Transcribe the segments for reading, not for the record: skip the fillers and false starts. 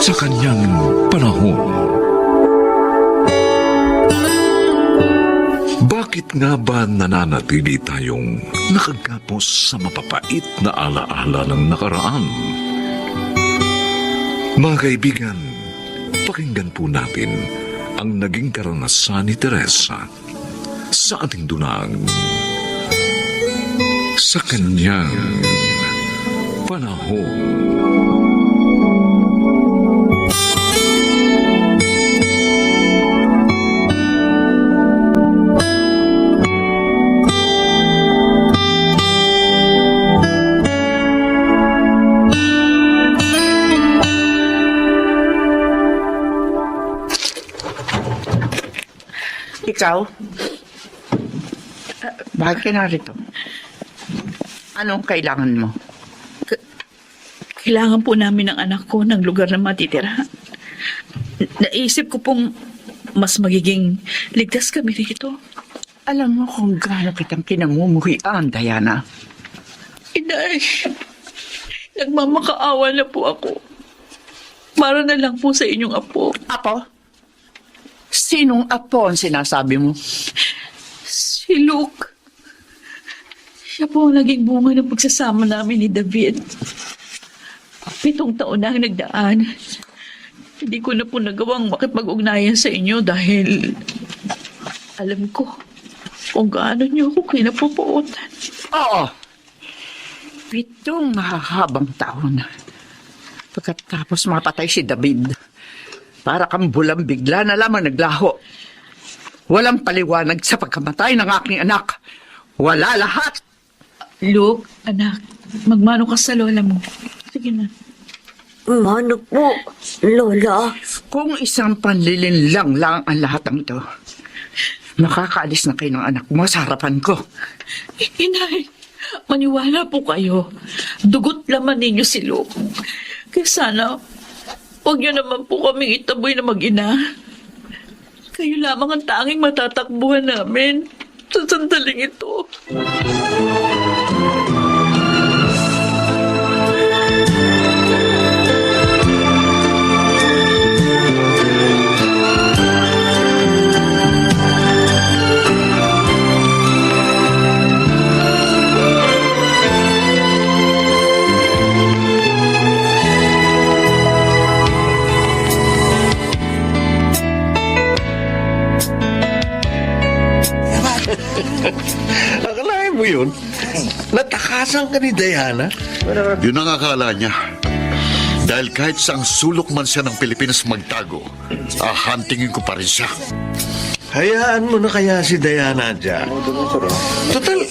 sa kanyang panahon. Bakit nga ba nananatili tayong nakagapos sa mapapait na alaala ng nakaraan? Mga kaibigan, pakinggan po natin ang naging karanasan ni Teresa sa ating dunang sa kanyang panahon. Ikaw? Bakit ka narito? Anong kailangan mo? Kailangan po namin ng anak ko ng lugar na matitira. Naisip ko pong mas magiging ligtas kami rito. Alam mo kung gaano kitang kinamumuhian, Diana. Inay, nagmamakaawa na po ako. Para na lang po sa inyong apo. Apo? Sinong apo ang sinasabi mo? Si Luke. Siya po ang naging bunga ng pagsasama namin ni David. 7 taon na ang nagdaan. Hindi ko na po nagawang makipag-ugnayan sa inyo dahil alam ko kung gaano niyo ako kinapupuotan. Oo. 7 mahahabang taon. Pagkatapos mapatay si David, para kang bulang bigla na lamang naglaho. Walang paliwanag sa pagkamatay ng aking anak. Wala lahat. Luke, anak, magmano ka sa lola mo. Sige na. Mano po, Lola? Kung isang panlilinlang lang ang lahat ng ito, makakaalis na kayo ng anak mo sa harapan ko. Inay, maniwala po kayo. Dugot laman ninyo si Luke. Kaya sana, huwag niyo naman po kaming itaboy na mag-ina. Kayo lamang ang tanging matatakbuhan namin sa sandaling ito. Akalain mo yun? Natakasan ka ni Diana? Yun ang akala niya. Dahil kahit saang sulok man siya ng Pilipinas magtago, ahantingin ko pa rin siya. Hayaan mo na kaya si Diana dyan. Total,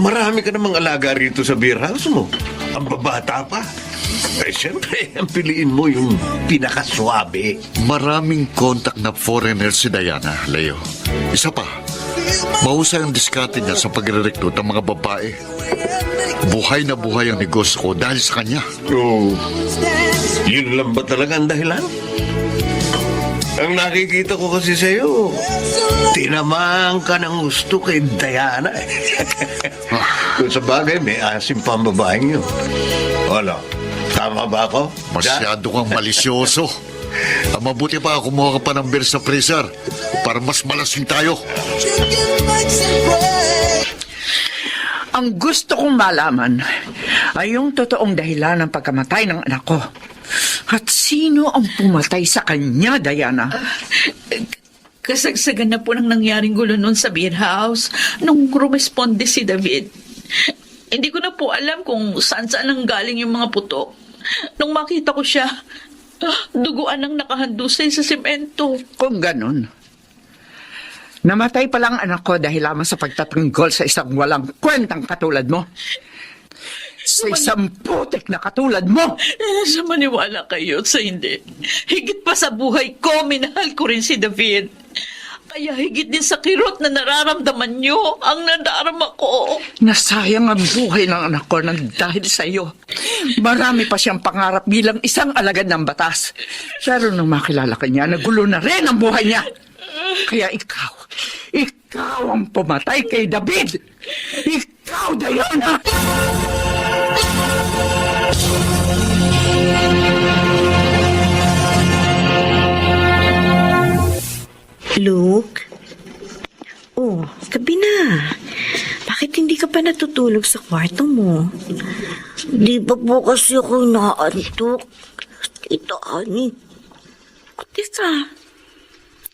marami ka namang alaga rito sa beer house mo. Ang babata pa. Eh, siyempre, ang piliin mo yung pinakaswabe. Maraming contact na foreigner si Diana, Leo. Isa pa, mahusay ang diskarte niya sa pagre-recruit ng mga babae. Buhay na buhay ang negosyo ko dahil sa kanya. Oh, yun lang ba talaga ang dahilan? Ang nakikita ko kasi sa'yo, tinamaan ka ng gusto kay Diana. Kung sa bagay, may asim pa ang babaeng yun. Wala, tama ba ako? Masyado kang malisyoso. Ang mabuti pa, kumuha ka pa ng beer sa freezer para mas malasing tayo. Ang gusto kong malaman ay yung totoong dahilan ng pagkamatay ng anak ko. At sino ang pumatay sa kanya, Diana? Kasagsagan na po ng nangyaring gulo noon sa beer house nung rumesponde si David. Hindi ko na po alam kung saan-saan nang galing yung mga putok. Nung makita ko siya, duguan ang nakahandusay sa semento. Kung ganun, namatay pa lang anak ko dahil lamang sa pagtatanggol sa isang walang kwentang katulad mo. Sa isang putik na katulad mo. Sa maniwala kayo at sa hindi. Higit pa sa buhay ko, minahal ko rin si David. Kaya higit din sa kirot na nararamdaman nyo ang nadarama ko. Nasayang ang buhay ng anak ko nang dahil sa iyo. Marami pa siyang pangarap bilang isang alagad ng batas. Pero nung makilala ka niya, nagulo na rin ang buhay niya. Kaya ikaw ang pumatay kay David. Ikaw, Diana! Luke? Oh, gabi na. Bakit hindi ka pa natutulog sa kwarto mo? Di ba po kasi ako naantok? Tita Ani. Teka,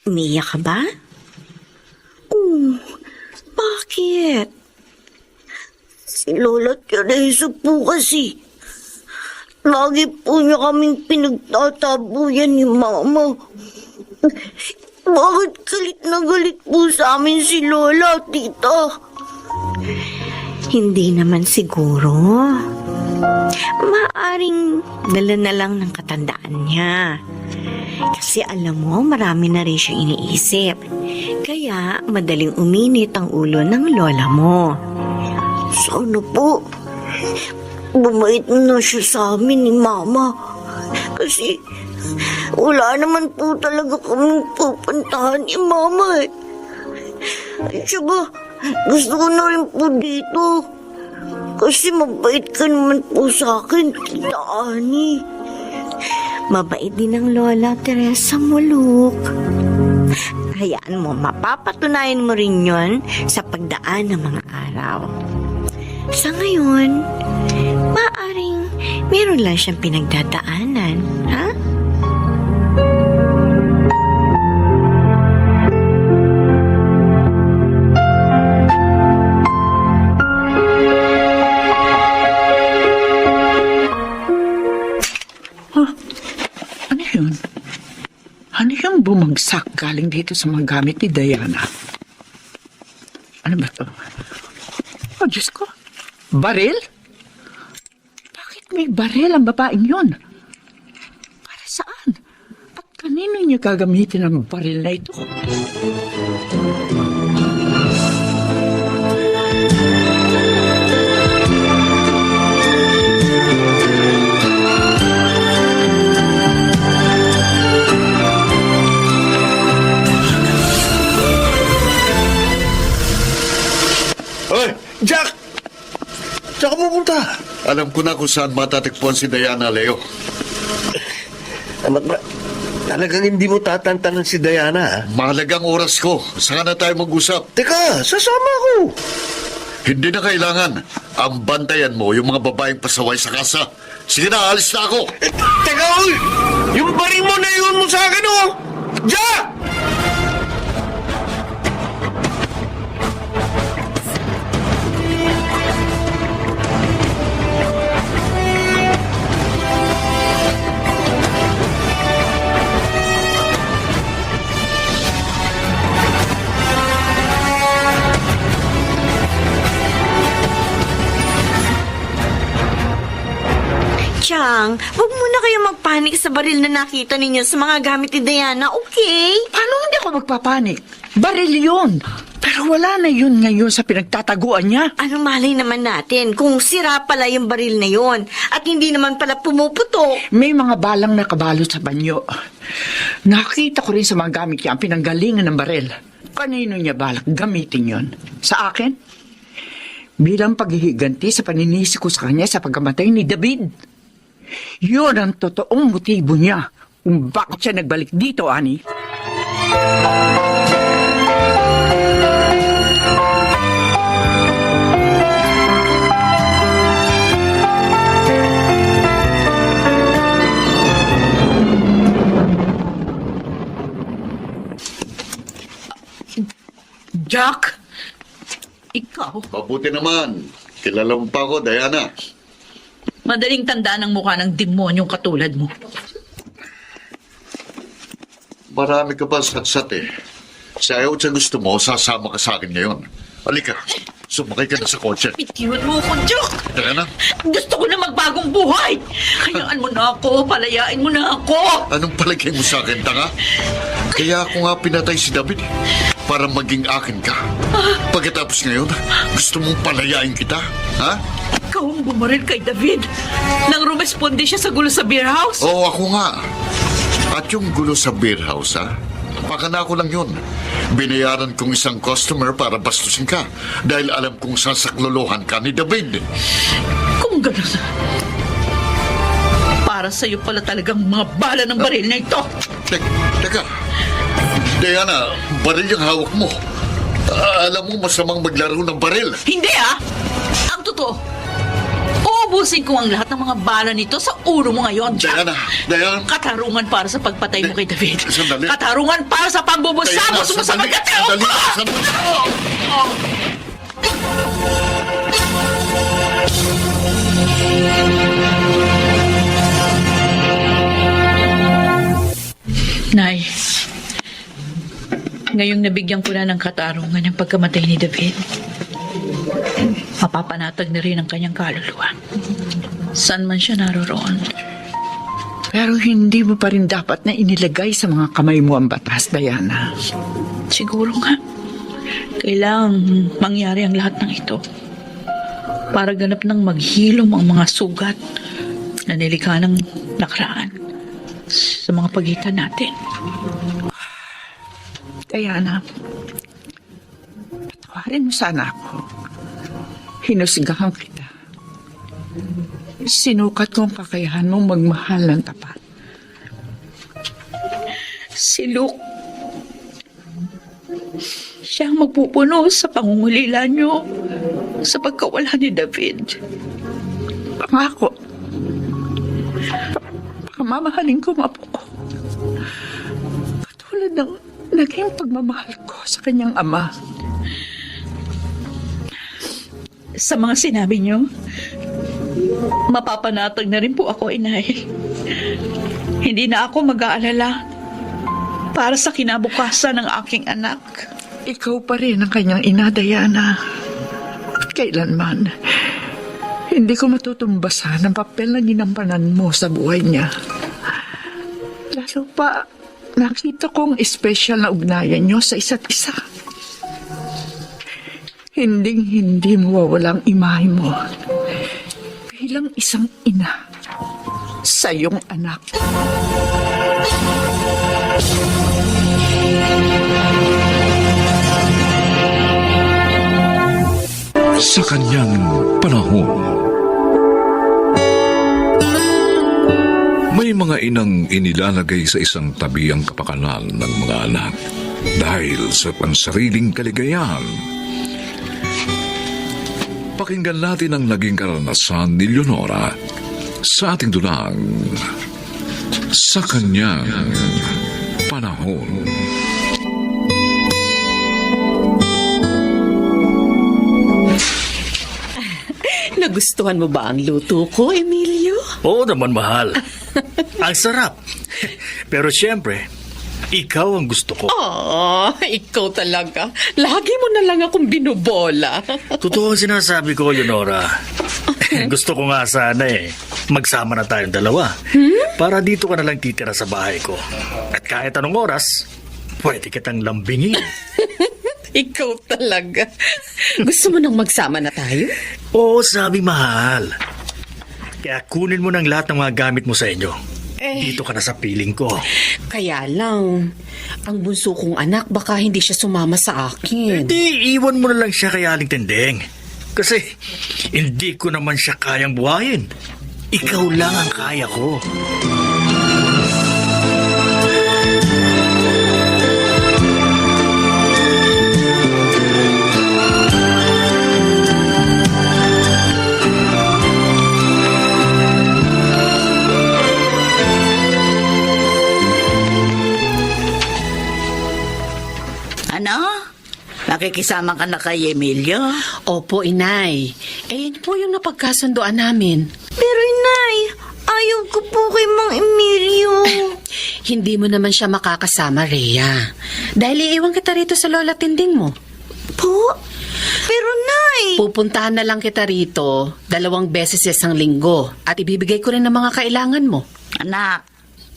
umiyak ka ba? Oh, bakit? Si Lola Teresa po kasi. Lagi po niya kaming pinagtatabuyan ni Mama. Bakit galit na galit po sa amin si Lola, Tita? Hindi naman siguro. Maaring dala na lang ng katandaan niya. Kasi alam mo, marami na rin siyang iniisip. Kaya madaling uminit ang ulo ng lola mo. Sana po, bumait na siya sa amin ni Mama. Kasi wala naman po talaga kaming pupuntahan ni Mama eh. Ay, siya gusto ko na rin po dito. Kasi mabait ka naman po sa akin, Tita Ani. Mabait din ang Lola Teresa mo, Luke. Hayaan mo, mapapatunayan mo rin yon sa pagdaan ng mga araw. Sa ngayon, maaring meron lang siyang pinagdadaanan, ha? Ano yun? Ano yung bumagsak galing dito sa mga gamit ni Diana? Ano ba to? Oh, Diyos ko. Baril? Bakit may baril ang babaeng yun? Para saan? At kanino niya gagamitin ang baril na ito? Hoy, Jack! Saan ka pupunta? Alam ko na kung saan matatagpuan si Diana, Leo. Anak ba, talagang hindi mo tatantanan si Diana, ha? Mahalagang oras ko. Saan na tayo mag-usap? Teka, sasama ako. Hindi na kailangan. Ang bantayan mo yung mga babaeng pasaway sa kasa. Sige na, alis na ako. Teka, uy! Yung baring mo na yun mo sa akin, oh! Jack! Chang, huwag muna kayo magpanik sa baril na nakita ninyo sa mga gamit ni Diana, okay? Paano hindi ako magpapanik? Baril yun. Pero wala na yun ngayon sa pinagtataguan niya. Anong malay naman natin kung sira pala yung baril na yon at hindi naman pala pumuputo? May mga balang nakabalot sa banyo. Nakita ko rin sa mga gamit niya ang pinanggalingan ng baril. Kanino niya balak gamitin yon? Sa akin? Bilang paghihiganti sa paninisi ko sa kanya sa pagkamatay ni David. Yun ang totoong motibo niya kung bakit siya nagbalik dito, Ani. Jack! Ikaw? Mabuti naman. Kilala mo pa ako, Diana. Madaling tandaan ang mukha ng demonyong katulad mo. Marami ka pa satsat eh. Sa ayaw sa gusto mo, sasama ka sa akin ngayon. Halika, sumakay ka na sa kotse. Bitiwan mo ako, Jack! Teka na, Gusto ko na magbagong buhay! Hayaan mo na ako, palayain mo na ako! anong palagay mo sa akin, tanga? Kaya ako nga pinatay si David eh, para maging akin ka. Pagkatapos ngayon, gusto mong palayain kita, ha? Ikaw ang bumaril kay David. Nang rumesponde siya sa gulo sa beer house. Oo, ako nga. At yung gulo sa beer house, ha? Pakana ko lang yun. Binayaran kong isang customer para bastusin ka dahil alam kong sasaklolohan ka ni David. Kung gano'n, para sa'yo pala talagang mga bala ng baril na ito. Teka. Diana, baril yung hawak mo. Alam mo, masamang maglaro ng baril. Hindi Ang totoo, uubusin ko ang lahat ng mga bala nito sa ulo mo ngayon, Jack. Diana. Katarungan para sa pagpatay mo kay David. Sandali. Katarungan para sa pambubusamos mo sa pagkatao ko! Nay, ngayong nabigyan ko na ng katarungan ng pagkamatay ni David, mapapanatag na rin ang kanyang kaluluwa. Saan man siya naroroon. Pero hindi mo pa rin dapat na inilagay sa mga kamay mo ang batas, Diana. Siguro nga, kailangang mangyari ang lahat ng ito para ganap ng maghilom ang mga sugat na nilikha ng nakaraan sa mga pagitan natin. Diana, patawarin mo sana ako. Hinusgahan kita. Sinukat ko ang kakayahan mong magmahal ng tapat. Si Luke, siya ang magpupuno sa pangungulila niyo sa pagkawala ni David. Pangako. Pagmamahalin ko mapo ko. Katulad ng naging pagmamahal ko sa kanyang ama. Sa mga sinabi niyo, mapapanatag na rin po ako, Inay. Hindi na ako mag-aalala para sa kinabukasan ng aking anak. Ikaw pa rin ang kanyang ina, Diana. At kailanman, hindi ko matutumbasan ang papel na ginampanan mo sa buhay niya. Lalo pa, nakita kong espesyal na ugnayan niyo sa isa't isa. Hindi mawawalang imahe mo bilang isang ina sa iyong anak. Sa kanyang panahon, may mga inang inilalagay sa isang tabi ang kapakanan ng mga anak dahil sa pansariling kaligayahan. Pakinggan natin ang naging karanasan ni Leonora sa ating dulang Sa kanyang panahon. Nagustuhan mo ba ang luto ko, Emilio? Oo naman, mahal. Ang sarap. Pero siyempre, ikaw ang gusto ko. Oh, ikaw talaga. Lagi mo na lang akong binubola. Totoo ang sinasabi ko, Leonora. Gusto ko nga sana magsama na tayong dalawa. Para dito ka na lang titira sa bahay ko. At kahit anong oras, pwede kitang lambingin. Ikaw talaga. Gusto mo nang magsama na tayo? Oo, sabi mahal. Kaya kunin mo ng lahat ng mga gamit mo sa inyo. Dito ka na sa piling ko. Kaya lang, ang bunso kong anak baka hindi siya sumama sa akin. Hindi, iwan mo na lang siya kay Aling Tendeng. Kasi hindi ko naman siya kayang buhayin. Ikaw lang ang kaya ko. Ano? Nakikisama ka na kay Emilio? Opo, Inay. Yan po yung napagkasundoan namin. Pero inay, ayaw ko po kay Mang Emilio. Hindi mo naman siya makakasama, Rhea. Dahil iiwan kita rito sa lola tinding mo. Po? Pero nay, Pupuntahan na lang kita rito 2 beses sa isang linggo at ibibigay ko rin ang mga kailangan mo. Anak,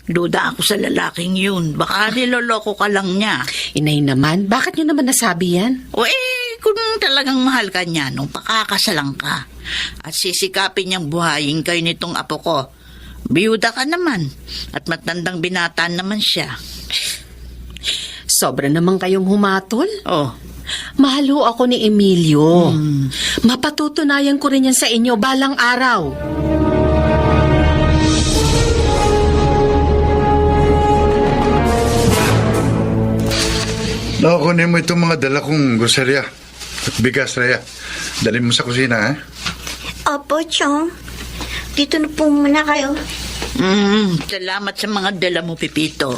duda ako sa lalaking yun. Baka niloloko ka lang niya. Inay naman, bakit niyo naman nasabi yan? O kung talagang mahal ka niya nung pakakasalang ka at sisikapin niyang buhayin kayo nitong apo ko, biyuda ka naman at matandang binataan naman siya. Sobra naman kayong humatol. Oh, Mahal ho ako ni Emilio. Mapatutunayan ko rin yan sa inyo balang araw. Nakukunin mo itong mga dala kong groceria at bigas, Rhea. Dali mo sa kusina, ha? Opo, Chong. Dito na po muna kayo. Salamat sa mga dala mo, Pipito.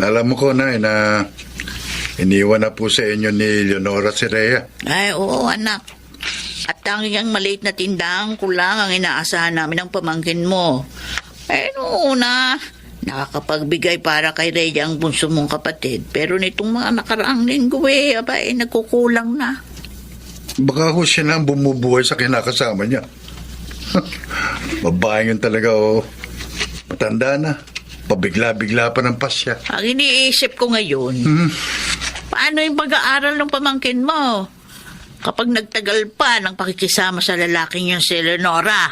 Alam mo ko, Nay, na iniwan na po sa inyo ni Leonora si Rhea. Ay, oo, anak. At tanging ang maliit na tindahan ko lang ang inaasahan namin ng pamangkin mo. Noong una, nakakapagbigay para kay Rhea ang bunso mong kapatid. Pero nitong mga nakaraang linggo nagkukulang na. Baka ho siya na ang bumubuhay sa kinakasama niya. Babae yun talaga, oh. Matanda na. Pabigla-bigla pa ng pasya. Ang iniisip ko ngayon, paano yung pag-aaral ng pamangkin mo? Kapag nagtagal pa ng pakikisama sa lalaking yung si Leonora.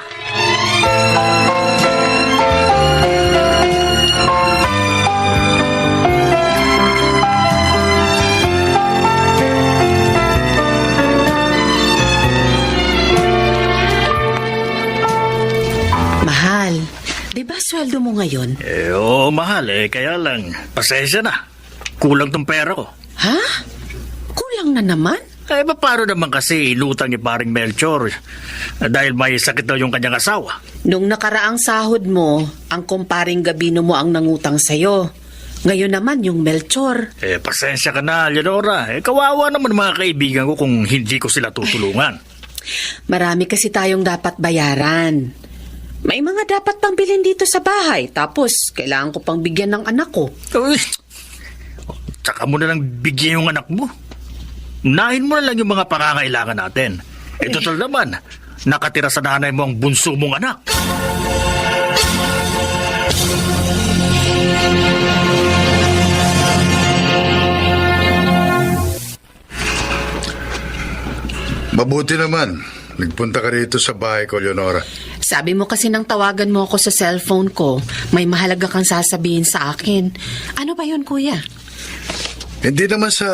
Mahal, di ba sweldo mo ngayon? Oo, mahal kaya lang, pasensya na. Kulang tong pera ko. Ha? Kulang na naman? Paano naman kasi inutang ni paring Melchor dahil may sakit daw yung kanyang asawa. Nung nakaraang sahod mo, ang kumparing Gabino mo ang nangutang sa'yo. Ngayon naman yung Melchor. Pasensya ka na, Leonora. Kawawa naman mga kaibigan ko kung hindi ko sila tutulungan. Marami kasi tayong dapat bayaran. May mga dapat pang bilhin dito sa bahay. Tapos, kailangan ko pang bigyan ng anak ko. Tsaka mo na lang bigyan yung anak mo. Unahin mo na lang yung mga pangangailangan natin. Total naman, nakatira sa nanay mo ang bunso mong anak. Mabuti naman. Nagpunta ka rito sa bahay ko, Leonora. Sabi mo kasi nang tawagan mo ako sa cellphone ko, may mahalaga kang sasabihin sa akin. Ano ba yun, kuya? Hindi naman sa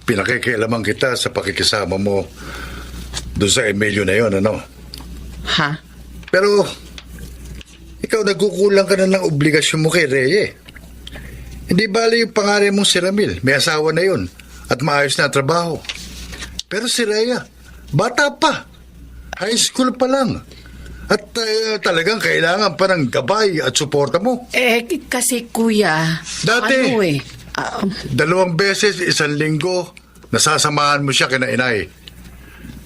pinakikialaman kita sa pakikisama mo doon sa Emilio na yon, ano? Ha? Pero, ikaw nagkukulang ka na ng obligasyon mo kay Rhea. Hindi bali yung pangalan mong si Ramil. May asawa na yun at maayos na trabaho. Pero si Rhea, bata pa. High school pa lang. At talagang kailangan pa ng gabay at suporta mo. Kasi kuya, Dati, ano 2 beses 1 linggo, nasasamahan mo siya kina inay.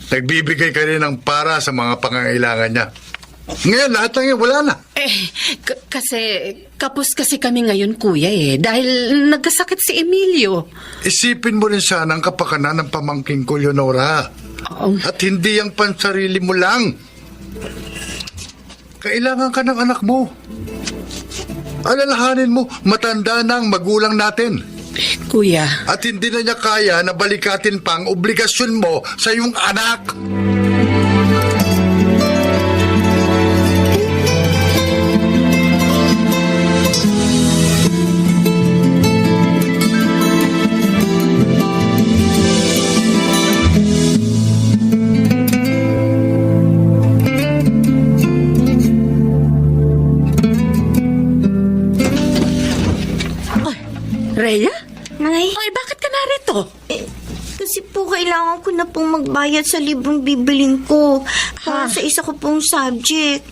Nagbibigay ka rin ng para sa mga pangangailangan niya. Ngayon, lahat ng yun, wala na. Kasi kapos kasi kami ngayon, kuya dahil nagkasakit si Emilio. Isipin mo rin sana ang kapakanan ng pamangking ko, Leonora. At hindi ang pansarili mo lang. Kailangan ka ng anak mo. Alalahanin mo, matanda na ang magulang natin. Kuya. At hindi na niya kaya na balikatin pa ang obligasyon mo sa iyong anak. Rhea? Nay, Ay, bakit ka narito? kasi po kailangan ko na pong magbayad sa librong bibiling ko para sa isa ko pong subject.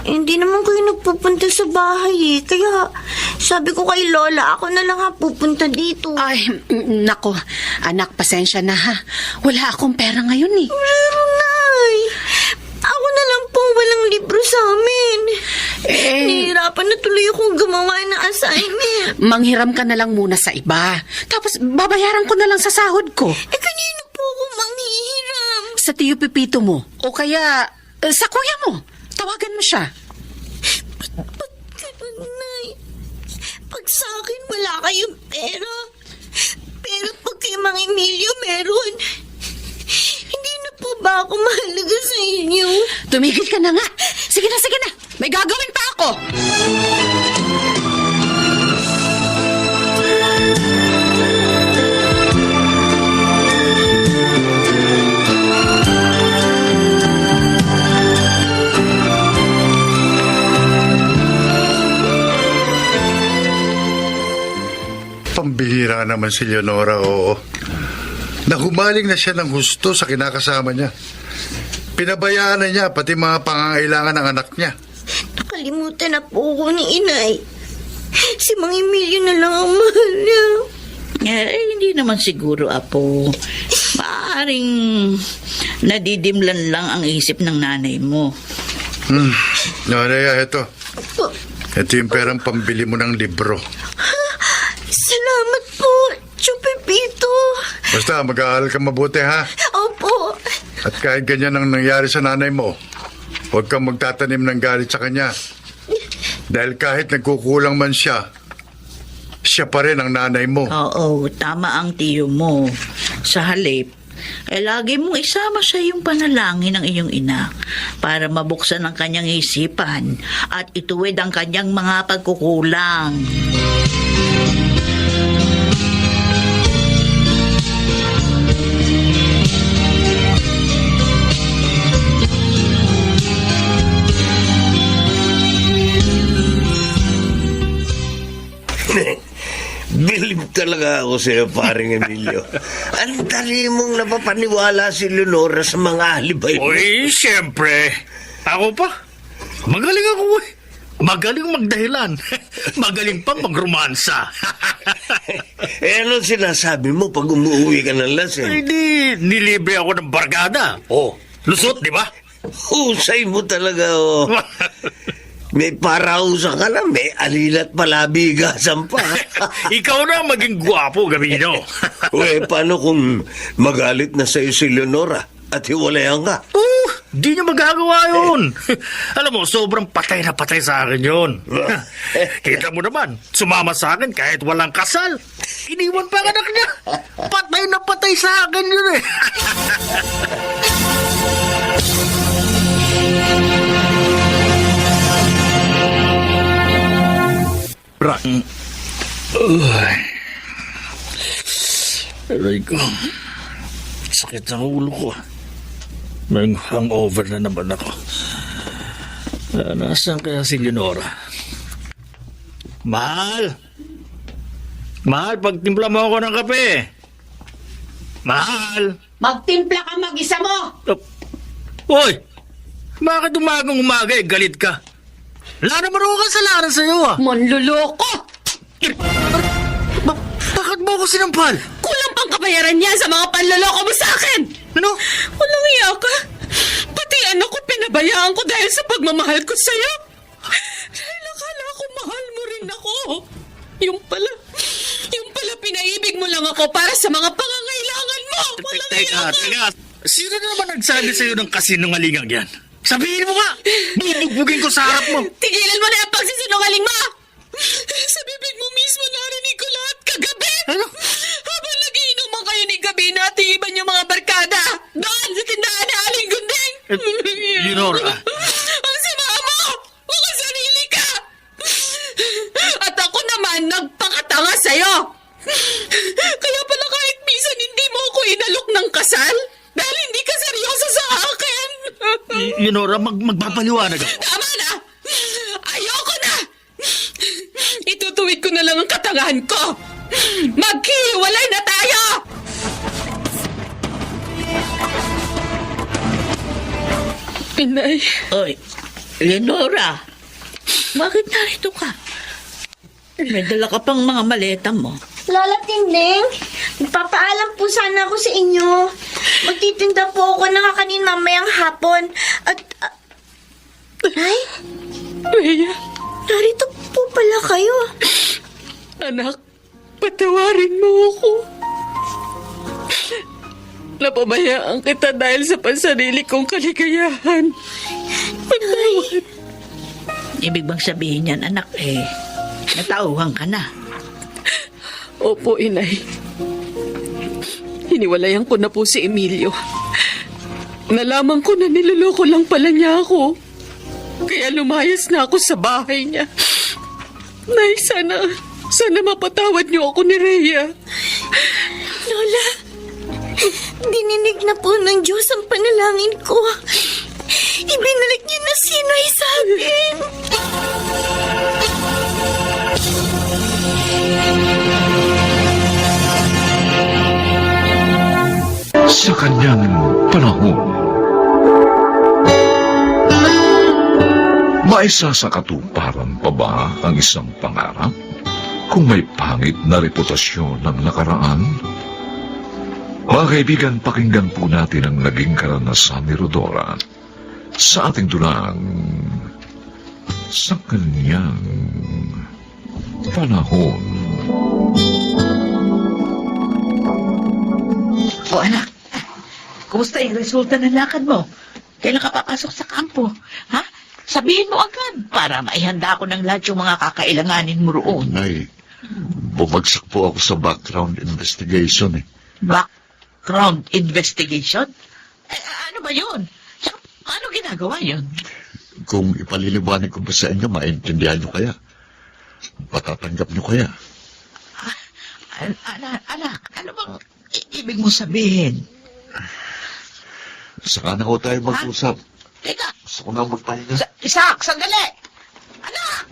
Hindi naman kayo nagpupunta sa bahay Kaya sabi ko kay Lola, ako na lang pupunta dito. Ay, nako. Anak, pasensya na ha. Wala akong pera ngayon Pero Nay, ako na lang pong walang libro sa amin. Nahihirapan na tuloy akong gumawa ng assignment. Manghiram ka na lang muna sa iba. Tapos babayaran ko na lang sa sahod ko. Kanino po ako manghihiram? Sa tiyo Pipito mo. O kaya sa kuya mo. Tawagan mo siya. Ba't ganun, Nay? Pag sa akin wala kayong pera. Pero pag kay Mang Emilio meron. Hindi na po ba ako mahalaga sa inyo? Tumigil ka na nga. Sige na, sige na. May gagawin pa ako. Pambihira naman si Leonora, oo. Nahumaling na siya ng husto sa kinakasama niya. Pinabayaan na niya pati mga pangangailangan ng anak niya. Nakalimutan na po ako ni inay. Si Mang Emilio na lang ang mahal niya. Hindi naman siguro, Apo. Maaring nadidimlan lang ang isip ng nanay mo. Rhea, ito. Ito yung perang pambili mo ng libro. Salamat po, Chupipito. Basta mag-aaral ka mabuti, ha? Opo. At kahit ganyan ang nangyari sa nanay mo, huwag kang magtatanim ng galit sa kanya. Dahil kahit nagkukulang man siya, siya pa rin ang nanay mo. Oo, tama ang tiyo mo. Sa halip, lagi mong isama sa iyong panalangin ng iyong ina para mabuksan ang kanyang isipan at ituwid ang kanyang mga pagkukulang. Bilib talaga ako sa iyo, paring Emilio. Ang dali mong napapaniwala si Leonora sa mga alibay mo. Uy, siyempre. Ako pa. Magaling ako eh. Magaling magdahilan. Magaling pang magromansa. Ano sinasabi mo pag umuwi ka ng lasing? Hindi, nilibre ako ng barkada. Oh, lusot, di ba? Husay mo talaga, oh. May parausa ka na, may alilat palabigasan pa. Ikaw na maging gwapo, Gabino. Uy, paano kung magalit na sa'yo si Leonora at hiwalayan ka? Di niya magagawa yun. Alam mo, sobrang patay na patay sa akin yun. Kita mo naman, sumama sa akin kahit walang kasal. Iniwan pa ang anak niya. Patay na patay sa akin yun eh. Right. Aray ko. Sakit ang ulo ko. May hangover na naman ako. Nasaan kaya si Leonora? Mahal! Mahal, pagtimpla mo ako ng kape. Mahal! Magtimpla ka mag-isa mo! Hoy! Bakit umagang umaga galit ka? Wala naman ako kasalanan sa'yo Manluloko! Bakit mo ako sinampal? Kulang pang kabayaran niya sa mga panloloko mo sa akin! Ano? Walang iya ka. Pati anak ko pinabayaan ko dahil sa pagmamahal ko sa'yo. Dahil akala ko mahal mo rin ako. Yung pala pinaibig mo lang ako para sa mga pangangailangan mo. Walang iya ka. Teka. Sino na naman nagsabi sa'yo ng kasinungalingang yan? Sabihin mo nga! Bubugbugin ko sa harap mo! Tigilan mo na yung pagsisinungaling mo! Sa bibig mo mismo narinig ko lahat kagabi! Ano? Habang nagiinuman kayo ni gabi na iban yung mga barkada! Doon sa tindahan ni Aling Gundeng! Leonora. Ang sama mo! Makasarili ka! At ako naman nagpakatanga sa'yo! Kaya pala kahit minsan hindi mo ako inalok ng kasal dahil hindi ka seryoso sa akin! Leonora, magpapaliwanag ako. Tama na! Ayoko na! Itutuwid ko na lang ang katangahan ko! Maghiwalay na tayo! Inay. Oy, Leonora, bakit narito ka? May dala ka pang mga maleta mo. Lola Tinding, magpapaalam po sana ako sa inyo. Magtitinda po ako ng kakanin mamayang hapon. At, Ay, Rhea, narito po pala kayo. anak, patawarin mo ako. Napabayaan kita dahil sa pansarili kong kaligayahan. Patawad. Ibig bang sabihin yan, anak, natauhan ka na. Opo, inay. Hiniwalayan ko na po si Emilio. Nalaman ko na niloloko lang pala niya ako. Kaya lumayas na ako sa bahay niya. Nay, sana mapatawad niyo ako ni Rhea. Lola, dininig na po ng Diyos ang panalangin ko. Ibinalik niya na si Nay sa akin. sa kanyang panahon. Maisa sa katuparan pa ba ang isang pangarap kung may pangit na reputasyon ng nakaraan? Mga kaibigan, pakinggan po natin ang naging karanasan ni Rodora sa ating dulang sa kanyang panahon. O anak, kumusta yung resulta ng lakad mo? Kailan ka papasok sa kampo? Ha? Sabihin mo agad para maihanda ko ng lahat yung mga kakailanganin mo roon. Nay, bumagsak po ako sa background investigation eh. Background investigation? Ano ba yun? Tsaka, paano ginagawa yun? Kung ipaliliwanag ko ba sa inyo, maintindihan nyo kaya? Patatanggap nyo kaya? Anak, ano bang ibig mo sabihin? Saka na ko tayo mag-usap. Teka, Gusto ko na magpahinga. Isak, sandali! Anak!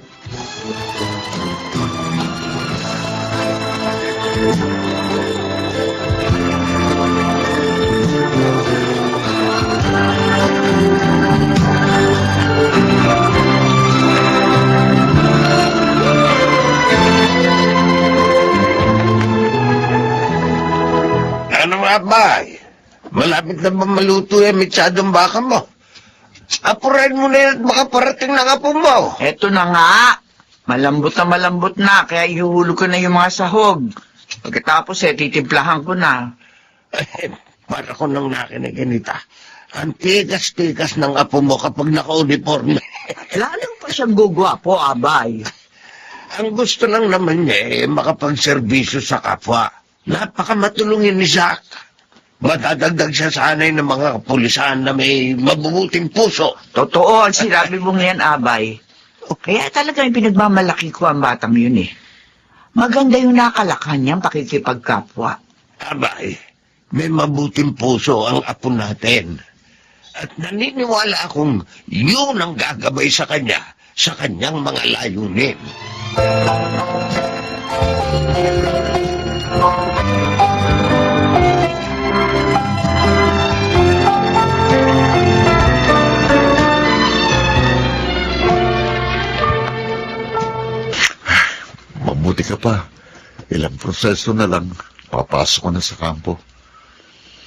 Ano nga ba? Malapit na ba maluto yung mitsadong baka mo? Apurin mo na yun at makaparating ng apo mo. Eto na nga. Malambot na, kaya ihulog ko na yung mga sahog. Pagkatapos titimplahan ko na. Para ko nang nakiniginita. Ang tigas-tigas ng apo mo kapag naka-uniforme. Lalo pa siyang gugwapo, abay. Ang gusto lang naman niya makapagserbisyo sa kapwa. Napakamatulungin ni Zack. Madadagdag siya sanay ng mga kapulisan na may mabubuting puso. Totoo ang sinabi mong yan, abay. Kaya talagang pinagmamalaki ko ang batang yun eh. Maganda yung nakalakhan niyang pakikipagkapwa. Abay, may mabuting puso ang apo natin. At naniniwala akong yun ang gagabay sa kanya sa kanyang mga layunin. Mabuti ka pa. Ilang proseso na lang, papasok ko na sa kampo.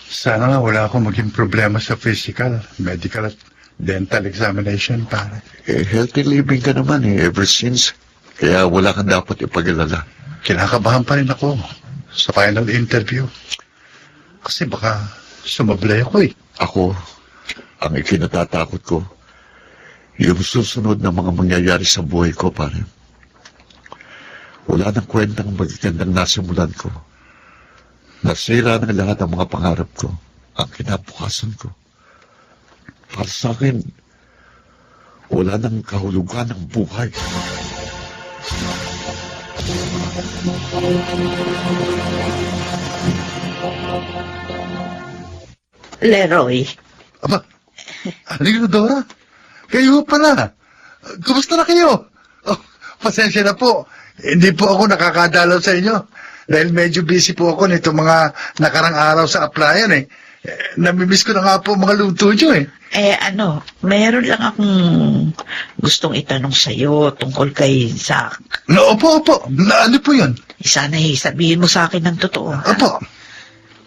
Sana nga wala akong maging problema sa physical, medical at dental examination, pare. Healthy living ka naman ever since. Kaya wala kang dapat ipag-alala. Kinakabahan pa rin ako sa final interview. Kasi baka sumablay ako eh. Ako, ang ikinatatakot ko, yung susunod na mga mangyayari sa buhay ko, pare. Wala nang kwentang magagandang nasimulan ko. Nasira ng lahat ang mga pangarap ko, ang kinabukasan ko. Para sa akin, wala nang kahulugan ng buhay. Leroy, Aba, Aling Dora, kayo pala. Kumusta na kayo? Oh, pasensya na po. Hindi po ako nakakadalaw sa inyo. Dahil medyo busy po ako nito mga nakarang araw sa applyan eh. Namimiss ko na nga po mga luto nyo eh. Meron lang akong gustong itanong sa'yo tungkol kay Zack. No, opo. Ano po yun? Sana sabihin mo sa akin ng totoo. Opo.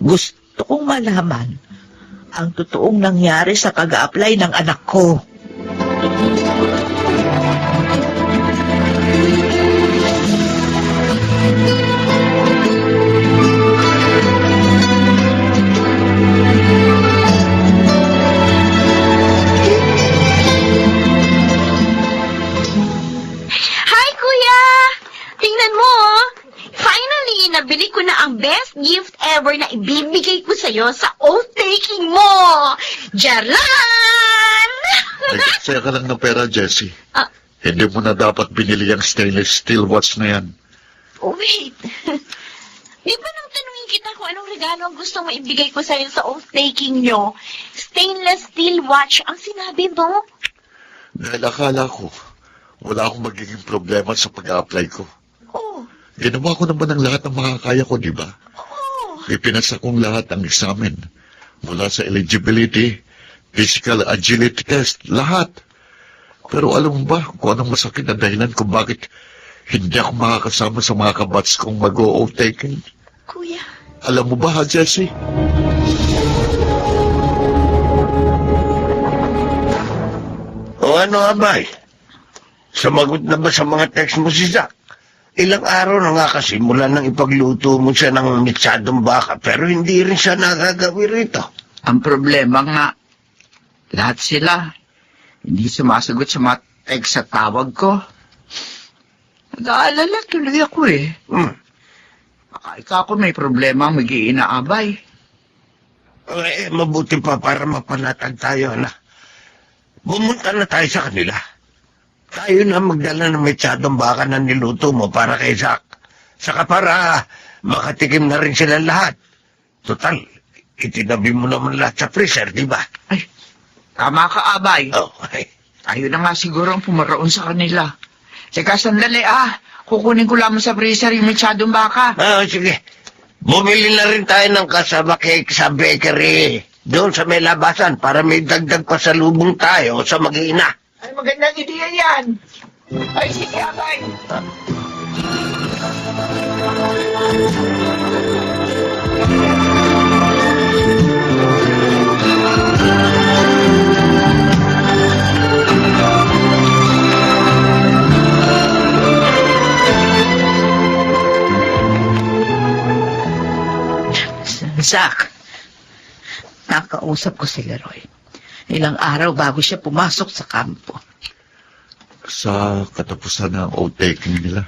Gusto kong malaman ang totoong nangyari sa pag-a-apply ng anak ko. Hi, Kuya! Tingnan mo, oh. Finally, nabili ko na ang best gift ever na ibibigay ko sa'yo sa oath-taking mo! Jarlan! Nagsaya ka lang ng pera, Jessie. Ah. Hindi mo na dapat binili ang stainless steel watch na yan. Oh, wait. Di ba nang tanungin kita kung anong regalo ang gusto mo ibigay ko sa'yo sa oath-taking nyo? Stainless steel watch ang sinabi mo? Dahil akala ko, wala akong magiging problema sa pag-a-apply ko. Oh, Ginawa ko naman ang lahat ng makakaya ko, di ba? oh. Ipinasa kong lahat ang examen. Mula sa eligibility, physical agility test, lahat. Pero alam mo ba kung anong masakit na dahilan kung bakit hindi ako makakasama sa mga kabats kong mag-o-taken? Kuya, Alam mo ba, ha, Jessie? O ano, Abay? Sumagot na ba sa mga text mo si Zach? Ilang araw na nga kasi mula nang ipagluto mo siya ng mitsadong baka pero hindi rin siya nagagawi rito. Ang problema nga, lahat sila, hindi sumasagot sa mga text sa tawag ko. Nag-aalala tuloy ako eh. Baka ikaw ako may problema mag-iinaabay. Mabuti pa para mapanatag tayo na. Bumunta na tayo sa kanila. Tayo na magdala ng mitsadong baka na niluto mo para kay Zach. Saka para makatikim na rin sila lahat. Total, itinabi mo naman lahat sa freezer, di ba? Ay, tama ka, Abay. Okay. Tayo na nga siguro ang pumaroon sa kanila. Teka, sandali kukunin ko lamang sa freezer yung mitsadong baka. Sige. Bumili na rin tayo ng kasama cake sa bakery. Doon sa may labasan para may dagdag pa sa lubong tayo sa mag-iina. Ay, magandang ideya yan. Ay, sige, Abay. Zach, nakausap ko si Leroy. Ilang araw bago siya pumasok sa kampo. Sa katapusan ng o-taking nila,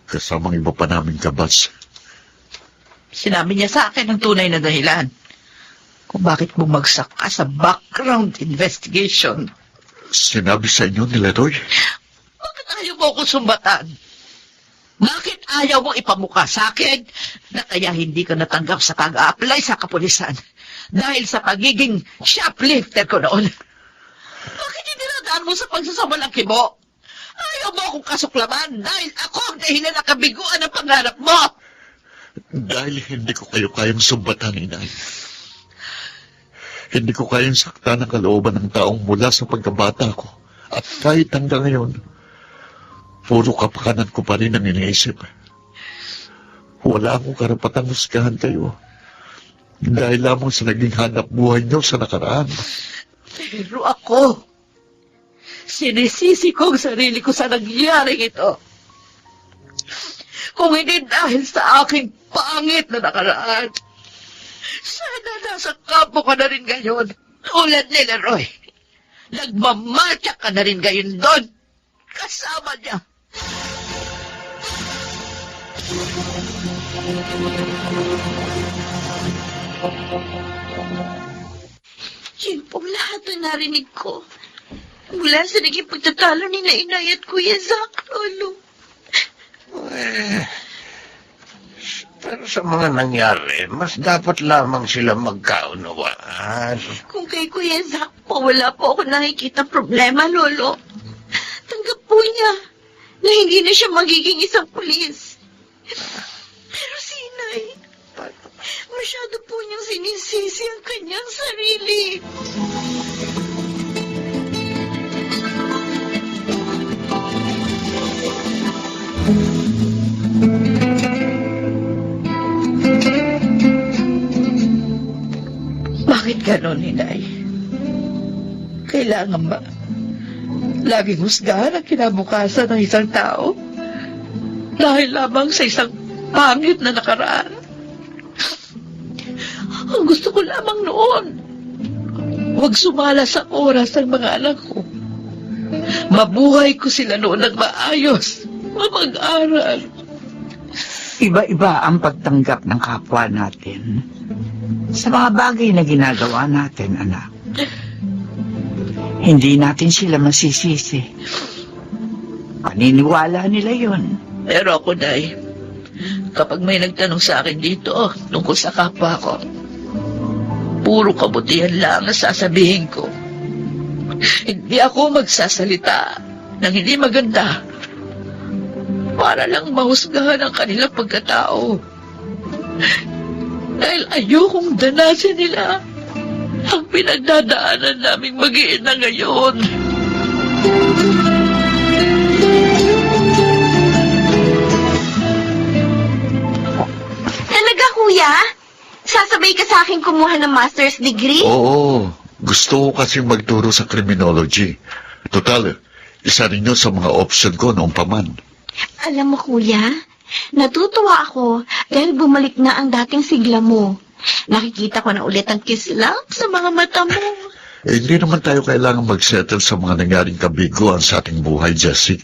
kasamang iba pa naming kabats. Sinabi niya sa akin ang tunay na dahilan kung bakit bumagsak ka sa background investigation. Sinabi sa inyo ni Leroy? Bakit ayaw mo akong sumbatan? Bakit ayaw mo ipamukha sa akin na kaya hindi ka natanggap sa pag-a-apply sa kapulisan dahil sa pagiging shoplifter ko noon? Bakit dinadaan mo sa pagsasawalang kibo? Ayaw mo akong kasuklaman dahil ako ang dahilan na kabiguan ng pangarap mo. Dahil hindi ko kayo kayang sumbatan, inay. Hindi ko kayang saktan ang kalooban ng taong mula sa pagkabata ko. At kahit hanggang ngayon, puro kapakanan ko pa rin ang iniisip. Wala akong karapatang husgahan kayo. Dahil lamang sa naging hanap buhay niyo sa nakaraan. Pero ako, sinisisi ko ang sarili ko sa nangyaring ito. Kung hindi dahil sa aking pangit na nakaraan, sana nasa kampo ka na rin ngayon. Tulad ni Leroy. Nagmamatya ka na rin ngayon doon. Kasama niya. yun pong lahat na narinig ko. Mula sa naging pagtatalo ni Inay at Kuya Zach, Lolo. Pero sa mga nangyari, mas dapat lamang sila magkaunawaan. Kung kay Kuya Zach po, wala po ako nakikita problema, Lolo. Tanggap po niya na hindi na siya magiging isang pulis. Pero si Inay, masyado po niyang sinisisi ang kanyang sarili. Bakit ganon, Inay? Kailangan ba laging husgahan ang kinabukasan ng isang tao? Dahil lamang sa isang pangit na nakaraan? Ang gusto ko lamang noon, huwag sumala sa oras ng mga anak ko. Mabuhay ko sila noon ng maayos, mapag-aral. Iba-iba ang pagtanggap ng kapwa natin sa mga bagay na ginagawa natin, anak. Hindi natin sila masisisi. Paniniwala nila yon. Pero ako, Day, kapag may nagtanong sa akin dito tungkol sa kapwa ko, puro kabutihan lang ang sasabihin ko. Hindi ako magsasalita ng hindi maganda para lang mahusgahan ang kanilang pagkatao. Dahil ayokong danasin nila ang pinagdadaanan naming mag-iina ngayon. Talaga, kuya? Sasabay ka sa akin kumuha ng master's degree? Oo, gusto ko kasi magturo sa criminology. Total, isa rin yun sa mga option ko noong paman. Alam mo, kuya, natutuwa ako dahil bumalik na ang dating sigla mo. Nakikita ko na ulit ang kislap sa mga mata mo. Hindi naman tayo kailangan mag-settle sa mga nangyaring kabiguan sa ating buhay, Jessie.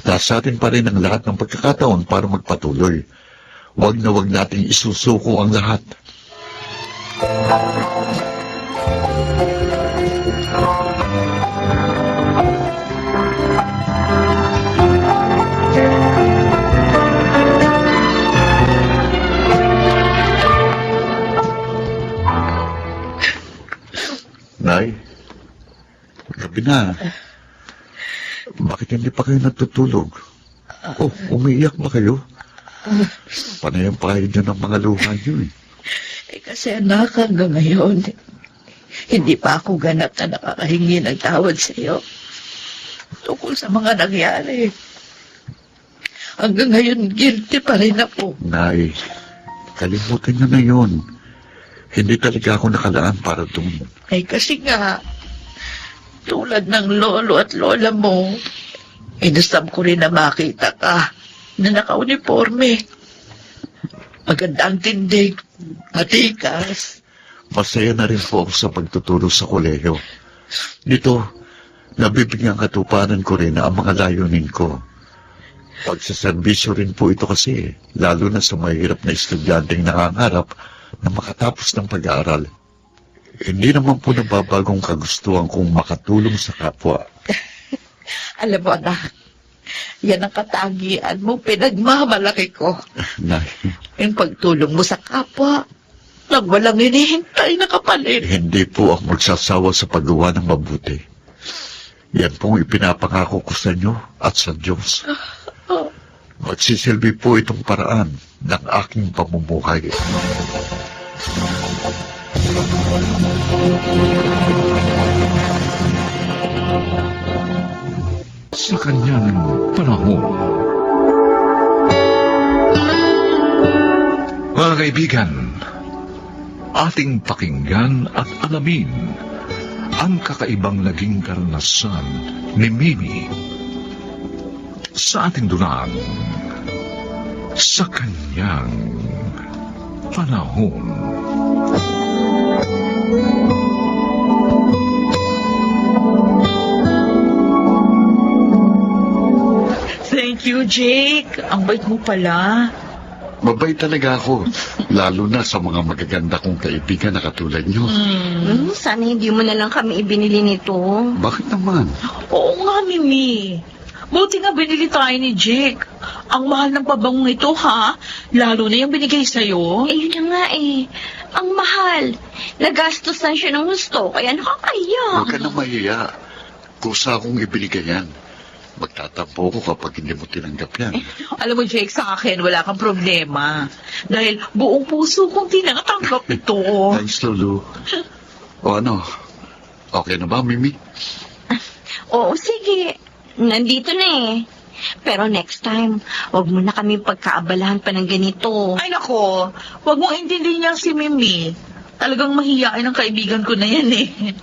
Nasa atin pa rin ang lahat ng pagkakataon para magpatuloy. Huwag na huwag nating isusuko ang lahat. Nay, gabi na. Bakit hindi pa kayo natutulog? Oh, umiiyak ba kayo? Panay ang pahid nyo ng mga luha nyo eh. Kasi anak, hanggang ngayon, hindi pa ako ganap na nakakahingi ng tawad sa iyo tungkol sa mga nangyari. Hanggang ngayon, guilty pa rin ako. Nay, kalimutan nyo na yun. Hindi talaga ako nakalaan para doon. Kasi nga, tulad ng lolo at lola mo, inasam ko rin na makita ka na naka-uniforme. Maganda ang tindig, matikas. Masaya na rin po ako sa pagtuturo sa kolehiyo. Dito, nabibigyan katuparan ko rin ang mga layunin ko. Pagsaserbisyo rin po ito kasi, lalo na sa mahirap na estudyanteng nangangarap na makatapos ng pag-aaral. Hindi naman po nababagong kagustuhan kong makatulong sa kapwa. Alam mo, anak, yan ang katagian mo, pinagmamalaki ko. Nay, Yung pagtulong mo sa kapwa, nang walang hinihintay na kapalit. hindi po ako magsasawa sa paggawa ng mabuti. Yan pong ipinapangako ko sa inyo at sa Diyos. Magsisilbi po itong paraan ng aking pamumuhay. Sa kanyang panahon. Mga kaibigan, ating pakinggan at alamin ang kakaibang naging karanasan ni Mimi sa ating dulang sa kanyang panahon. Thank you, Jake. Ang bait mo pala. Mabait talaga ako, lalo na sa mga magaganda kong kaibigan na katulad nyo. Sana hindi mo na lang kami ibinili nito. Bakit naman? Oo nga, Mimi. Buti nga binili tayo ni Jake. Ang mahal ng pabangong ito, ha? Lalo na yung binigay sa'yo. Yun na nga eh. Ang mahal. Nagastosan siya ng gusto, kaya nakakaya. Huwag ka na mahiya. Kusa akong ibigay yan. Magtatampo ko kapag hindi mo tinanggap yan. Alam mo, Jake, sa akin, wala kang problema. Dahil buong puso kong tinatanggap ito. Thanks, Lulu. O ano? Okay na ba, Mimi? Oo, sige. Nandito na eh. Pero next time, wag mo na kami pagkaabalahan pa ng ganito. Ay, nako. Huwag mong intindihin niya si Mimi. Talagang mahihain ang kaibigan ko na yan eh.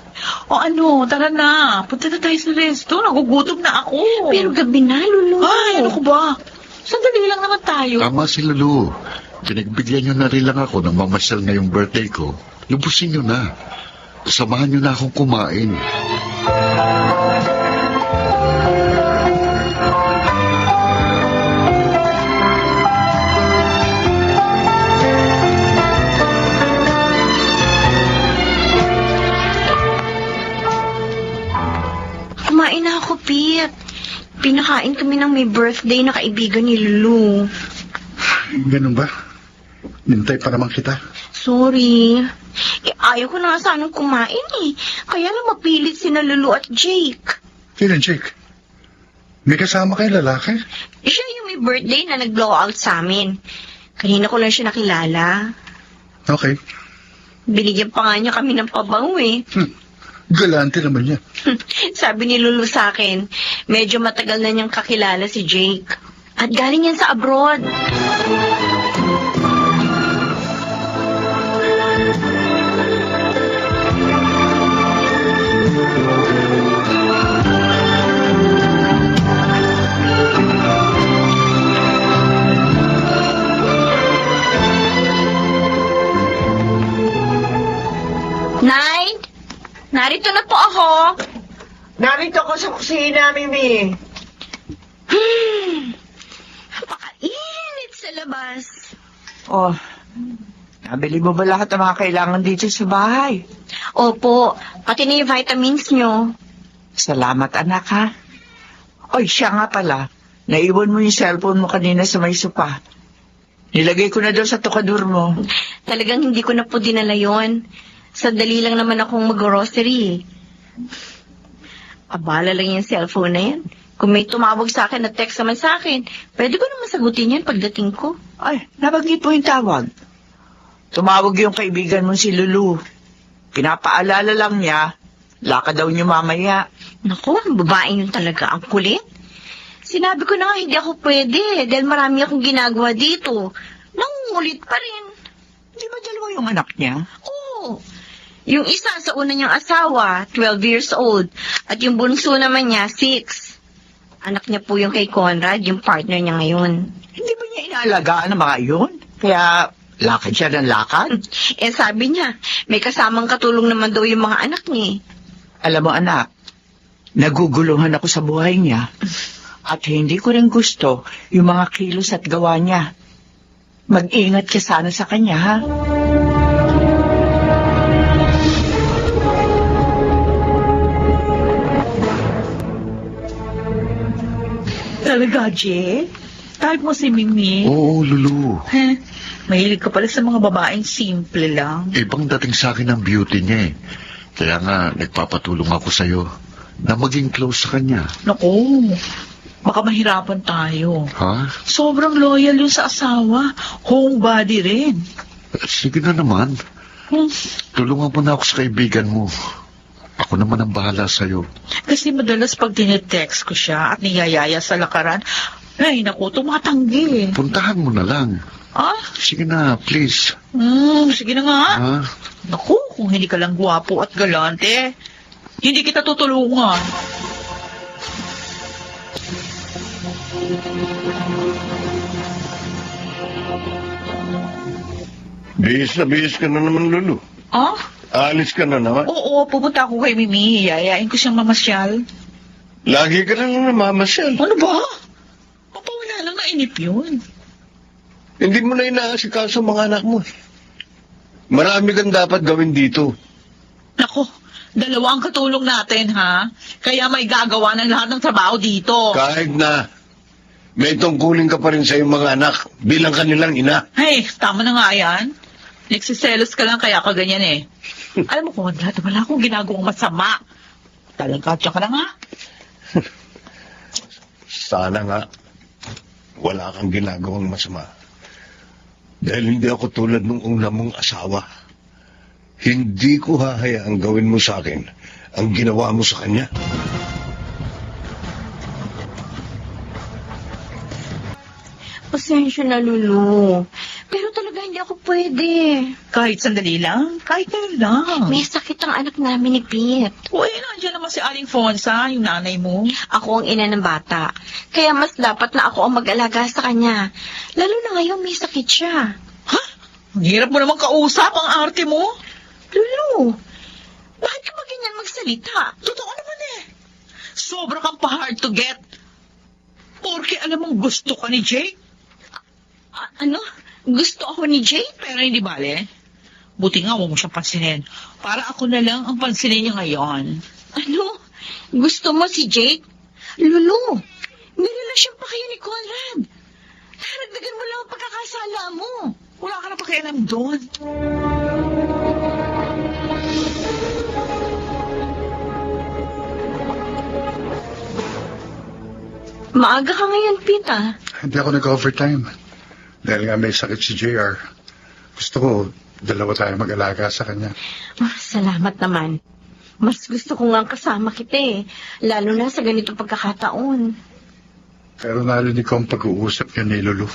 O ano, tara na. Punta na tayo sa resto. Nagugutom na ako. Pero gabi na, Lulu. Ay, ano ko ba? Sandali lang naman tayo. Tama si Lulu. Pinagbigyan nyo na rin lang ako ng mamasyal ngayong birthday ko. Lubusin nyo na. Samahan nyo na akong kumain. Kumain na ako, Pete. Pinakain kami ng may birthday na kaibigan ni Lulu. Ganun ba? Nintay pa naman kita. Sorry. Ayaw ko na nga sanang kumain eh. Kaya lang mapilit sina Lulu at Jake. Kailan, Jake? May kasama kayong lalaki? Siya yung may birthday na nag-blow out sa amin. Kanina ko lang siya nakilala. Okay. Binigyan pa nga niya kami ng pabango eh. Galante naman niya. Sabi ni Lulu sa akin, medyo matagal na niyang kakilala si Jake. At galing yan sa abroad. Nay, narito na po ako. Narito ko sa kusina, Mimi. Napakainit sa labas. Oh, nabili mo ba lahat ng mga kailangan dito sa bahay? Opo, pati na yung vitamins nyo. Salamat, anak, ha? Oy, siya nga pala. Naiwan mo yung cellphone mo kanina sa may sopa. Nilagay ko na doon sa tukadur mo. Talagang hindi ko na po dinala yun. Sandali lang naman akong mag-grocery. Abala lang yung cellphone na yan. Kung may tumawag sa akin at text naman sa akin, pwede ko naman sagutin yan pagdating ko. Ay, nabanggit mo yung tawag. Tumawag yung kaibigan mo si Lulu. Pinapaalala lang niya, lakad daw niyo mamaya. Naku, babae yun talaga. Ang kulit. Sinabi ko na nga hindi ako pwede dahil marami akong ginagawa dito. Nangungulit pa rin. Di ba dalawa yung anak niya? Oo. Yung isa sa una niyang asawa, 12 years old. At yung bunso naman niya, 6. Anak niya po yung kay Conrad, yung partner niya ngayon. Hindi ba niya inaalagaan ang mga yun? Kaya lakad siya ng lakad? Eh sabi niya, may kasamang katulong naman daw yung mga anak niya. Alam mo anak, naguguluhan ako sa buhay niya. At hindi ko rin gusto yung mga kilos at gawa niya. Mag-ingat ka sana sa kanya, ha? Talaga, Jay? Type mo si Mimi? Oo, Lulu. Heh, mahilig ka pala sa mga babaeng simple lang. Ibang dating sa akin ang beauty niya eh. Kaya nga, nagpapatulong ako sa'yo na maging close sa kanya. Naku, baka mahirapan tayo. Ha? Sobrang loyal yun sa asawa. Homebody rin. Sige na naman. Tulungan mo na ako sa kaibigan mo. Ako naman ang bahala sa'yo. Kasi madalas pag tinetext ko siya at niyayaya sa lakaran, ay naku, tumatanggi. Puntahan mo na lang. Ah? Sige na, please. Sige na nga. Ha? Naku, kung hindi ka lang gwapo at galante, hindi kita tutulungan. Bihis ka na naman, Lulu. Ah? Alis ka na naman. Oo, pupunta ako kay Mimi. Yayain ko siyang mamasyal. Lagi ka na lang namamasyal. Ano ba? Papawala lang na inip yun. Hindi mo na inaasikaso ang mga anak mo. Marami kang dapat gawin dito. Nako, dalawa ang katulong natin, ha? Kaya may gagawa ng lahat ng trabaho dito. Kahit na may tungkulin ka pa rin sa iyong mga anak bilang kanilang ina. Hey, tama na nga yan. Nagsiselos ka lang kaya ka ganyan eh. Alam mo, Conrad, wala akong ginagawang masama. Talaga, tiyan ka na nga. Sana nga wala kang ginagawang masama. Dahil hindi ako tulad nung una mong asawa. Hindi ko hahayaang gawin mo sa akin ang ginawa mo sa kanya. Pasensya na, Lulu. Pero talaga hindi ako pwede. Kahit sandali lang, kahit ngayon lang. May sakit ang anak namin ni Pete. Uy, nandiyan naman si Aling Fonsa, yung nanay mo. Ako ang ina ng bata. Kaya mas dapat na ako ang mag-alaga sa kanya. Lalo na ngayon may sakit siya. Ha? Ang hirap mo naman kausap ang arte mo. Lulu, bakit ka ba ganyan magsalita? Totoo naman eh. Sobra kang pa-hard to get. Porque alam mong gusto ka ni Jake. Ano? Gusto ako ni Jake? Pero hindi bale. Buti nga huwag mo siyang pansinin. Para ako na lang ang pansinin niya ngayon. Ano? Gusto mo si Jake? Lulu, may relasyon pa kayo ni Conrad. Dagdagan mo lang ang pagkakasala mo. Wala ka na pakialam doon. Maaga ka ngayon, Pete, ah. Hindi ako nag-overtime. Dahil nga may sakit si JR. Gusto ko, dalawa tayo mag-alaga sa kanya. Salamat naman. Mas gusto ko nga kasama kita eh. Lalo na sa ganitong pagkakataon. Pero narinig ko ang pag-uusap niya ni Lulu.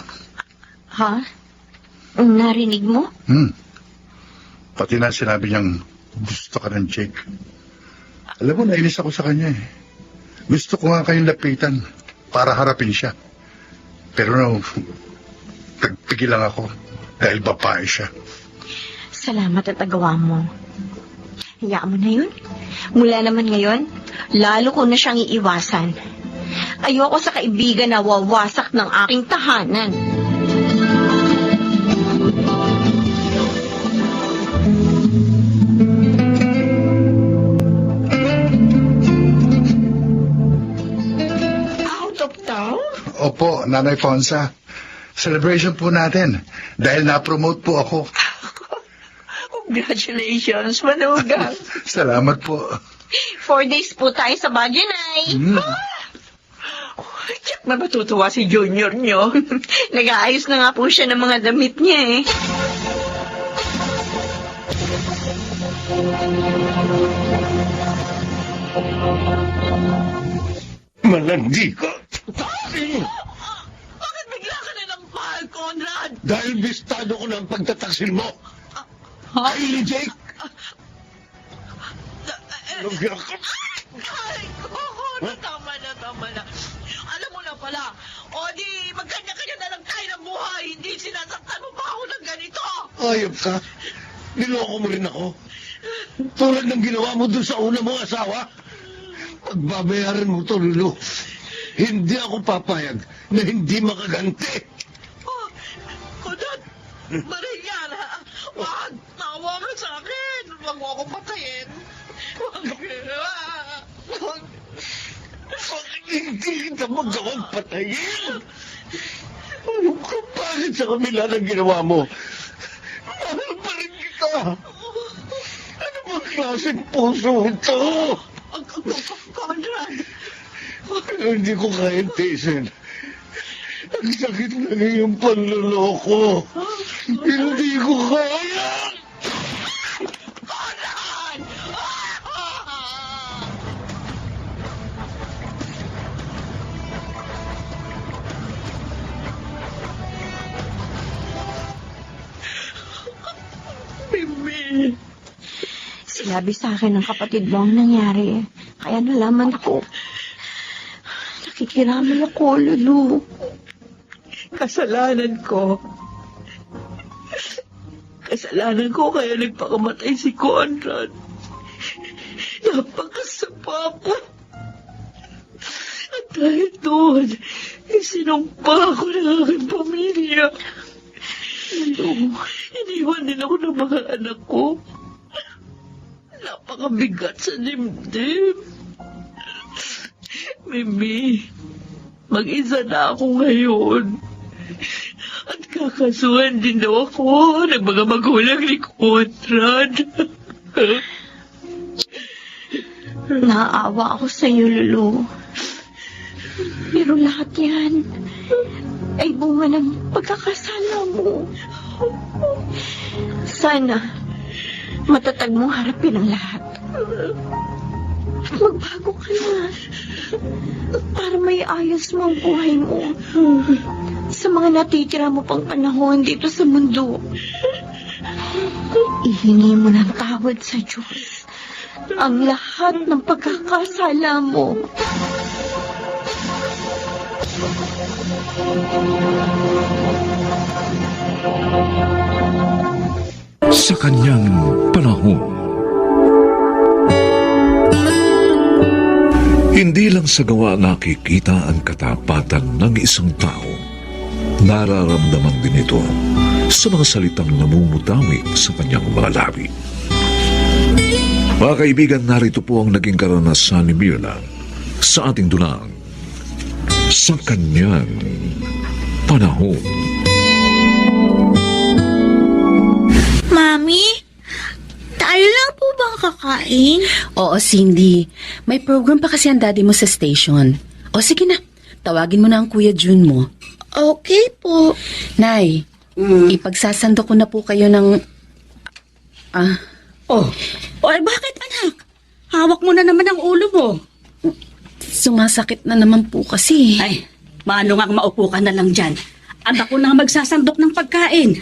Ha? Narinig mo? Pati na sinabi niyang gusto ka ng Jake. Alam mo, nainis ako sa kanya eh. Gusto ko nga kayong lapitan para harapin siya. Pero nagpigil lang ako dahil babae siya. Salamat at agawa mo. Hayaan mo na yun. Mula naman ngayon, lalo ko na siyang iiwasan. Ayoko sa kaibigan na wawasak ng aking tahanan. Out of town? Opo, Nanay Fonsa. Celebration po natin dahil na-promote po ako. Congratulations, Manugang. Salamat po. 4 days po tayo sa Baguio, Nay. Tiyak na matutuwa si Junior nyo. Nag-aayos na nga po siya ng mga damit niya eh. Malandi ka. Bakit bigla ka na ng mahal, Conrad? Dahil bistado ko ng pagtataksil mo. Ay, ni Jake. Lugar ka. Ay, Conrad, tama na. Alam mo na pala, o di magkanya-kanya na lang tayo ng buhay. Hindi sinasaktan mo pa ako ng ganito. Ayop ka. Niloko mo rin ako. Tulad ng ginawa mo dun sa una mong asawa. Pagbabayaran mo to, Lulu. Hindi ako papayag na hindi makaganti. Oh, Conrad, Mariana, wag, tawa ka sa akin. Wag mo akong patayin. Wag. Hindi kita magawang patayin. Bakit sa kabila ng ginawa mo? Mahal pa rin kita. Ano bang klaseng puso ito? Conrad, Pero hindi ko kayang tiisin. Ang sakit na ngayong panluloko. Hindi ko kaya. Conrad! Mimi. Sinabi sa akin ng kapatid mo ang nangyari. Kaya nalaman ko. Nakikiramay ako, Lulu. Kasalanan ko kaya nagpakamatay si Conrad. Napakasapa ko. At dahil doon, sinumpa ako ng aking pamilya. Iniwan din ako ng mga anak ko. Napakabigat sa dibdib. Mimi, mag-isa na ako ngayon. At kakasuhan din daw ako ng mga magulang ni Conrad. Naawa ako sa iyo, Lulu. Pero lahat yan ay bunga ng pagkakasala mo. Sana matatag mong harapin ang lahat. At magbago ka na. Para may ayos mo ang buhay mo. Sa mga natitira mo pang panahon dito sa mundo. Ihingi mo ng tawad sa Diyos ang lahat ng pagkakasala mo. Sa kanyang panahon, hindi lang sa gawa nakikita ang katapatan ng isang tao. Nararamdaman din ito sa mga salitang namumutawi sa kanyang mga labi. Mga kaibigan, narito po ang naging karanasan ni Mirna sa ating dulang sa kanyang panahon. Mami, tayo lang po bang kakain? Oo, Cindy. May program pa kasi ang daddy mo sa station. O sige na, tawagin mo na ang Kuya Jun mo. Okay po. Nay, ipagsasando ko na po kayo ng Oh, bakit anak? Hawak mo na naman ang ulo mo. Sumasakit na naman po kasi. Ay, maano nga maupo ka na lang dyan. At ako na magsasandok ng pagkain.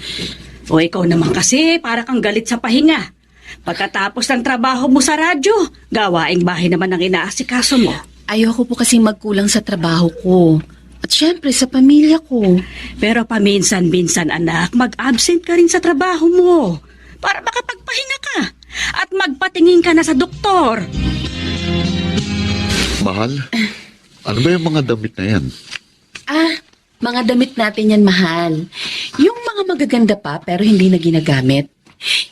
O ikaw naman kasi, para kang galit sa pahinga. Pagkatapos ng trabaho mo sa radyo, gawaing bahay naman ang inaasikaso mo. Ayoko po kasi magkulang sa trabaho ko. At syempre sa pamilya ko. Pero paminsan-minsan anak, mag-absent ka rin sa trabaho mo. Para makapagpahinga ka. At magpatingin ka na sa doktor. Mahal, ano ba yung mga damit na yan? Mga damit natin yan, mahal. Yung mga magaganda pa pero hindi na ginagamit.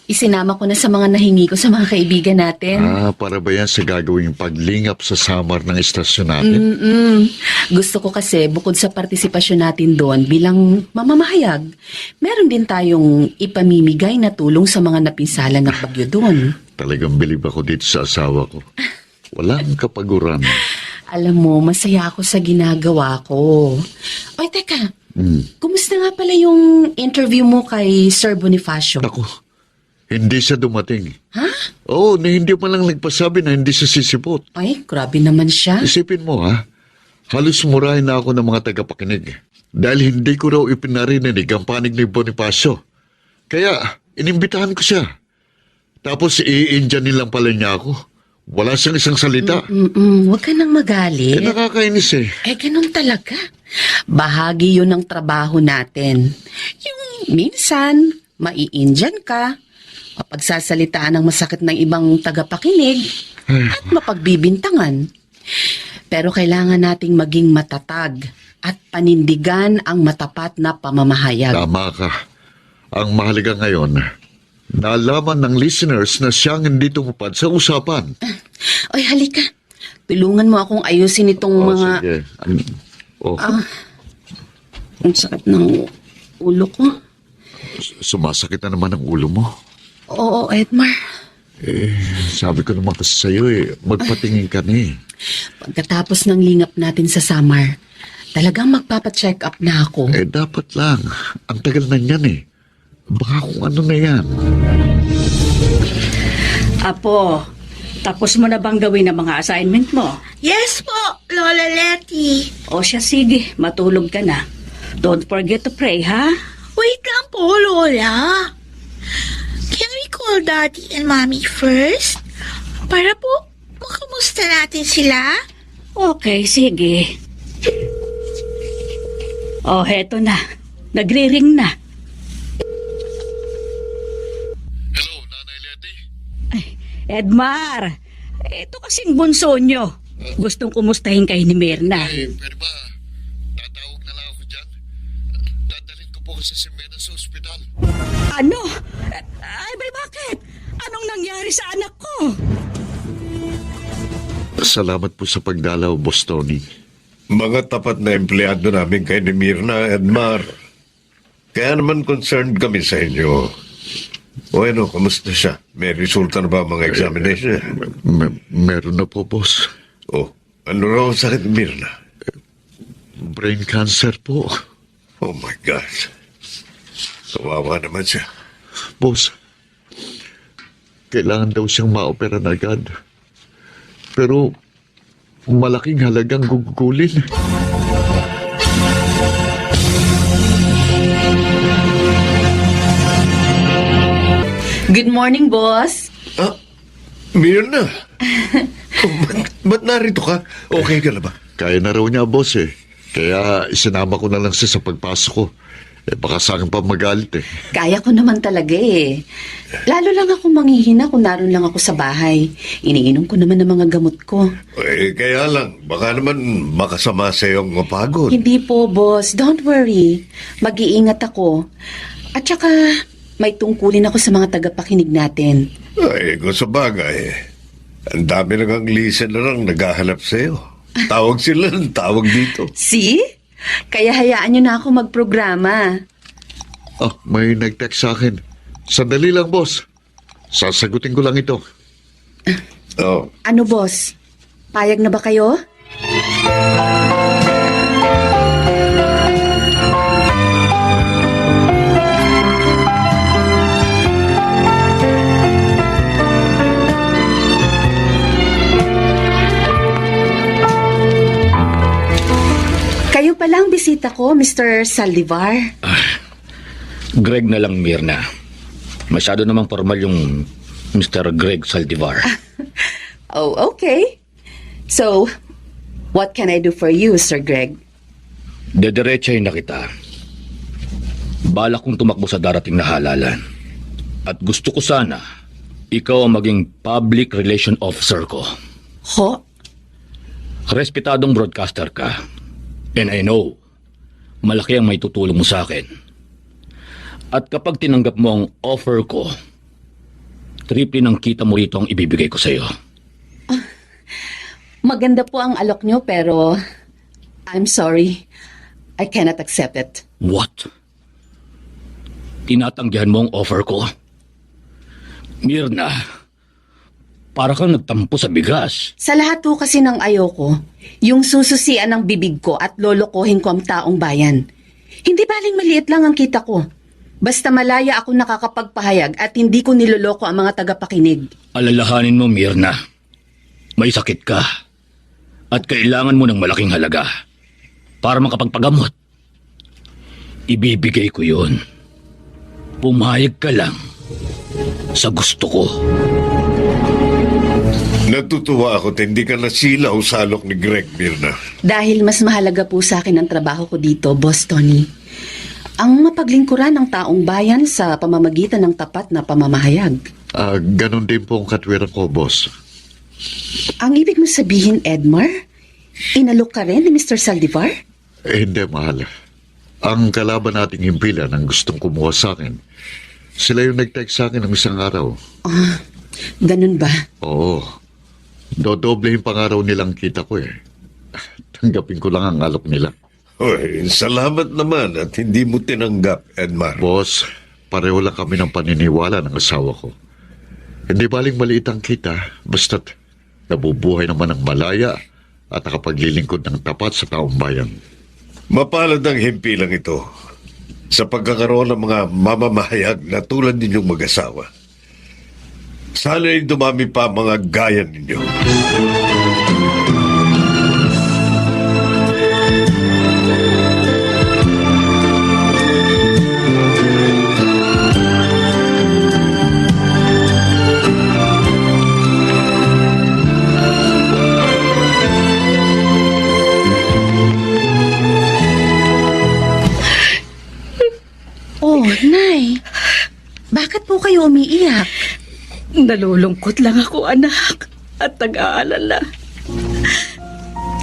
Isinama ko na sa mga nahingi ko sa mga kaibigan natin. Para ba yan sa gagawing paglingap sa summer ng istasyon natin? Gusto ko kasi bukod sa partisipasyon natin doon bilang mamamahayag, meron din tayong ipamimigay na tulong sa mga napinsala ng bagyo doon. Talagang bilib ako dito sa asawa ko. Walang kapaguran. Alam mo, masaya ako sa ginagawa ko. Oy, teka. Kumusta nga pala yung interview mo kay Sir Bonifacio? Ako, hindi siya dumating. Ha? Oo, hindi mo lang nagpasabi na hindi siya sisipot. Ay, grabe naman siya. Isipin mo ha, halos murahin na ako ng mga tagapakinig. Dahil hindi ko raw ipinarinig ang panig ni Bonifacio. Kaya, inimbitahan ko siya. Tapos i-Indianin lang pala niya ako. Wala siyang isang salita. Huwag ka nang magalit. Nakakainis eh. Ganun talaga. Bahagi yun ng trabaho natin. Yung minsan, mai-Indian ka, mapagsasalitaan ng masakit ng ibang tagapakinig, at mapagbibintangan. Pero kailangan nating maging matatag at panindigan ang matapat na pamamahayag. Tama ka. Ang mahalaga ngayon, nalaman ng listeners na siyang hindi tumupad sa usapan. Oy, halika. Tulungan mo akong ayusin itong mga... Sige. Ang sakit ng ulo ko. Sumasakit na naman ang ulo mo. Oo, Edmar. Sabi ko naman kasi sa'yo magpatingin ka na eh. Pagkatapos ng lingap natin sa Samar, talagang magpapacheck up na ako. Dapat lang. Ang tagal na niyan eh. Baka kung ano na yan. Apo, tapos mo na bang gawin ang mga assignment mo? Yes po, Lola Letty. O siya, sige, matulog ka na. Don't forget to pray, ha? Wait lang po, Lola. Can we call Daddy and Mommy first? Para po, makamusta natin sila? Okay, sige. Oh, heto na. Nagre-ring na. Hello, Nanay Letty. Edmar, ito kasing bunso nyo. Gustong kumustahin kayo ni Mirna. Pwede ba? Tatawag na lang ako dyan. Dadalhin ko po kasi si Mena sa ospital. Ano? Ay, bakit? Anong nangyari sa anak ko? Salamat po sa pagdalaw, Boss Tony. Mga tapat na empleyado namin kay ni Mirna, Edmar. Kaya naman concerned kami sa inyo. O ano, kamusta siya? May resulta na ba ang mga examination? Meron na po, boss. Oh, ano raw ang sakit ni Mirna? Brain cancer po. Oh my God. Kawawa naman siya. Boss, kailangan daw siyang maopera na agad. Pero malaking halagang gugugulin. Good morning, boss. Mirna! Ba't narito ka? Okay ka na ba? Kaya na raw niya, boss eh. Kaya isinama ko na lang siya sa pagpasok ko. Baka sa akin pa magalit eh. Kaya ko naman talaga eh. Lalo lang ako manghihina kung naroon lang ako sa bahay. Iniinom ko naman ng mga gamot ko. Kaya lang, baka naman makasama sa iyong mapagod. Hindi po, boss. Don't worry. Mag-iingat ako. At saka, may tungkulin ako sa mga tagapakinig natin. Ay, kung sa bagay, ang dami nang listener lang naghahanap sa iyo. Tawag sila ng tawag dito. See? Kaya hayaan niyo na ako magprograma. May nag-text sa akin. Sandali lang, boss. Sasagutin ko lang ito. Oh, Ano, boss? Payag na ba kayo? bisita ko, Mr. Saldivar. Greg na lang, Mirna. Masyado namang formal yung Mr. Greg Saldivar. Oh, okay. So, what can I do for you, Sir Greg? Dediretsahin na kita. Balak kong tumakbo sa darating na halalan. At gusto ko sana, ikaw ang maging public relation officer ko. Ho? Respetadong broadcaster ka. And I know, malaki ang may tutulong mo sa akin. At kapag tinanggap mo ang offer ko, triple ng kita mo rito ang ibibigay ko sa iyo. Maganda po ang alok nyo, pero I'm sorry. I cannot accept it. What? Tinatanggihan mo ang offer ko? Mirna, para kang nagtampo sa bigas. Sa lahat po kasi ng ayoko, yung sususian ng bibig ko at lolokohin ko ang taong bayan. Hindi baling maliit lang ang kita ko. Basta malaya ako nakakapagpahayag at hindi ko niloloko ang mga tagapakinig. Alalahanin mo, Mirna. May sakit ka. At kailangan mo ng malaking halaga para makapagpagamot. Ibibigay ko yun. Pumayag ka lang sa gusto ko. Natutuwa ako at hindi ka nasilaw sa alok ni Greg, Mirna. Dahil mas mahalaga po sa akin ang trabaho ko dito, Boss Tony. Ang mapaglingkuran ng taong bayan sa pamamagitan ng tapat na pamamahayag. Ganon din po ang katwiran ko, boss. Ang ibig mo sabihin, Edmar? Inalok ka rin ni Mr. Saldivar? Hindi, mahal. Ang kalaban nating himpilan ang gustong kumuha sa akin. Sila yung nag-text sa akin ng isang araw. Ganun ba? Oo. Dodoblehin pang araw nilang kita ko eh. Tanggapin ko lang ang alok nila. Hoy, salamat naman at hindi mo tinanggap, Edmar. Boss, pareho lang kami ng paniniwala ng asawa ko. Hindi baling maliit ang kita, basta't nabubuhay naman ng malaya at nakapaglilingkod ng tapat sa taong bayan. Mapalad ang himpilang ito sa pagkakaroon ng mga mamamahayag na tulad ninyong mag-asawa. Sana'y dumami pa ang mga gaya ninyo. Oh, Nay. Bakit po kayo umiiyak? Nalulungkot lang ako, anak, at nag-aalala.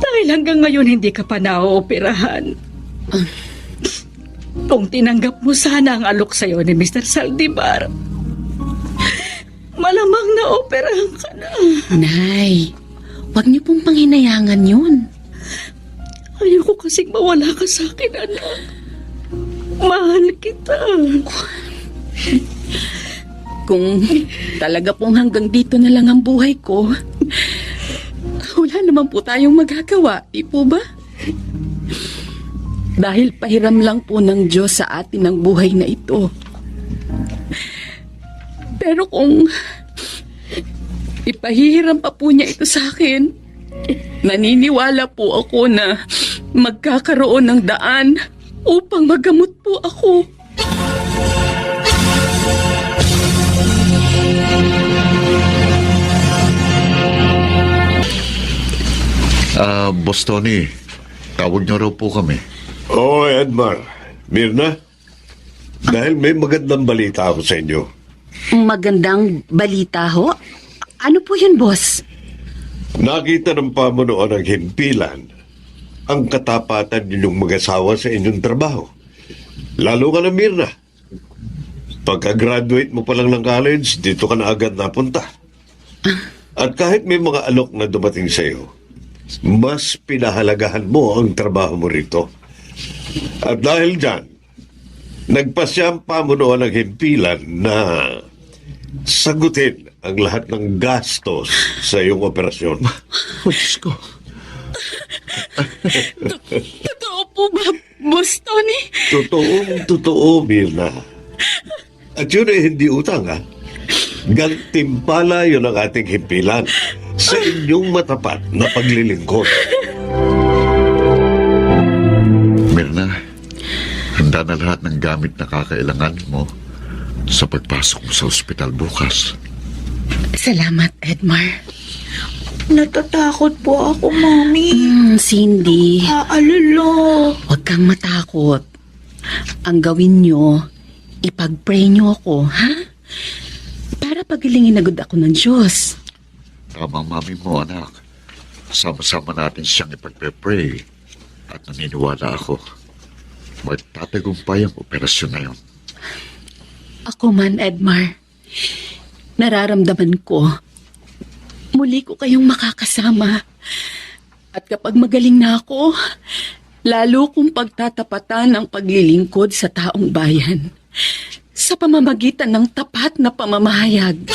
Dahil hanggang ngayon hindi ka pa naooperahan. Kung tinanggap mo sana ang alok sa'yo ni Mr. Saldivar, malamang naoperahan ka na. Nay, wag niyo pong panghinayangan yun. Ayoko kasing mawala ka sa akin, anak. Mahal kita. Kung talaga pong hanggang dito na lang ang buhay ko, wala naman po tayong magagawa, di po ba? Dahil pahiram lang po ng Diyos sa atin ang buhay na ito. Pero kung ipahihiram pa po niya ito sa akin, naniniwala po ako na magkakaroon ng daan upang magamot po ako. Boss Tony, tawag niyo raw po kami. Oo, Edmar. Mirna, dahil may magandang balita ako sa inyo. Magandang balita ho? Ano po yun, boss? Nakita ng pamunuan ng himpilan ang katapatan ninyong mag-asawa sa inyong trabaho. Lalo ka na, Mirna. Pagka-graduate mo pa lang ng college, dito ka na agad napunta. At kahit may mga alok na dumating sa iyo, mas pinahalagahan mo ang trabaho mo rito. At dahil dyan, nagpasya ang pamunuan ng himpilan na sagutin ang lahat ng gastos sa iyong operasyon. Diyos ko. Totoo po ba, Boss Tony? Totoo, Mirna. At yun ay hindi utang, ha? Gantimpala yun ang ating himpilan sa inyong matapat na paglilingkod. Mirna, Handa na lahat ng gamit na kakailangan mo sa pagpasok mo sa ospital bukas. Salamat, Edmar. Natatakot po ako, Mami. Cindy, Aalala. huwag kang matakot. Ang gawin nyo, ipag-pray nyo ako, ha? Para pagilingin agad ako ng Diyos. Tama, mami mo, anak. Sama-sama natin siyang ipagpe-pray. At naniniwala ako, magtatagumpay ang operasyon na yun. Ako man, Edmar, nararamdaman ko, muli ko kayong makakasama. At kapag magaling na ako, lalo kong pagtatapatan ang paglilingkod sa taong bayan sa pamamagitan ng tapat na pamamahayag.